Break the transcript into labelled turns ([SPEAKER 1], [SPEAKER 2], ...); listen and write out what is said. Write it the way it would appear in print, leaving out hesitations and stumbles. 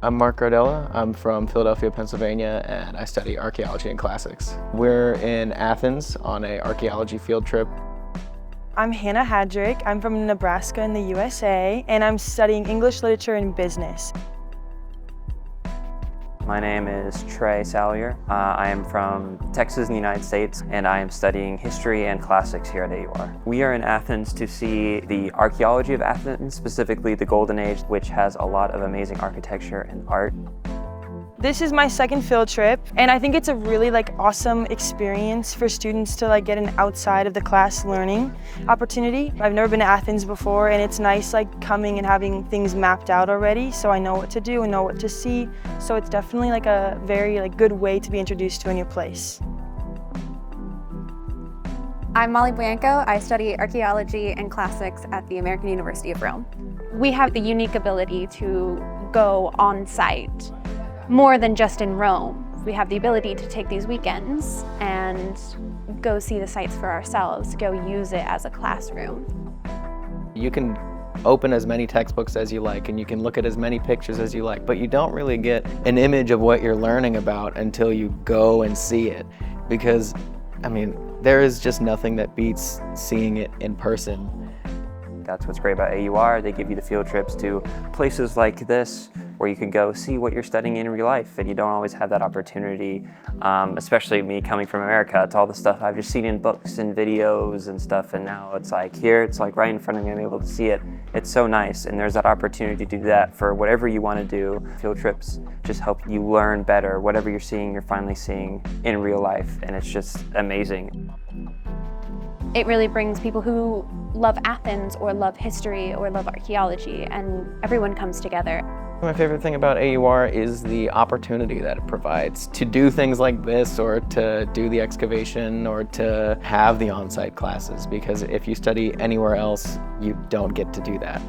[SPEAKER 1] I'm Mark Gardella. I'm from Philadelphia, Pennsylvania, and I study archaeology and classics. We're in Athens on an archaeology field trip.
[SPEAKER 2] I'm Hannah Hadrick. I'm from Nebraska in the USA, and I'm studying English literature and business.
[SPEAKER 3] My name is Trey Salyer. I am from Texas in the United States, and I am studying history and classics here at AUR. We are in Athens to see the archaeology of Athens, specifically the Golden Age, which has a lot of amazing architecture and art.
[SPEAKER 2] This is my second field trip, and I think it's a really awesome experience for students to get an outside of the class learning opportunity. I've never been to Athens before, and it's nice coming and having things mapped out already, so I know what to do and know what to see. So it's definitely a very good way to be introduced to a new place.
[SPEAKER 4] I'm Molly Bianco. I study archaeology and classics at the American University of Rome. We have the unique ability to go on site more than just in Rome. We have the ability to take these weekends and go see the sites for ourselves, go use it as a classroom.
[SPEAKER 1] You can open as many textbooks as you like, and you can look at as many pictures as you like, but you don't really get an image of what you're learning about until you go and see it. Because, there is just nothing that beats seeing it in person.
[SPEAKER 3] That's what's great about AUR. They give you the field trips to places like this where you can go see what you're studying in real life, and you don't always have that opportunity, especially me coming from America. It's all the stuff I've just seen in books and videos and stuff, and now it's here, it's right in front of me, I'm able to see it. It's so nice, and there's that opportunity to do that for whatever you want to do. Field trips just help you learn better. Whatever you're seeing, you're finally seeing in real life, and it's just amazing.
[SPEAKER 4] It really brings people who love Athens or love history or love archaeology, and everyone comes together.
[SPEAKER 1] My favorite thing about AUR is the opportunity that it provides to do things like this, or to do the excavation, or to have the on-site classes, because if you study anywhere else, you don't get to do that.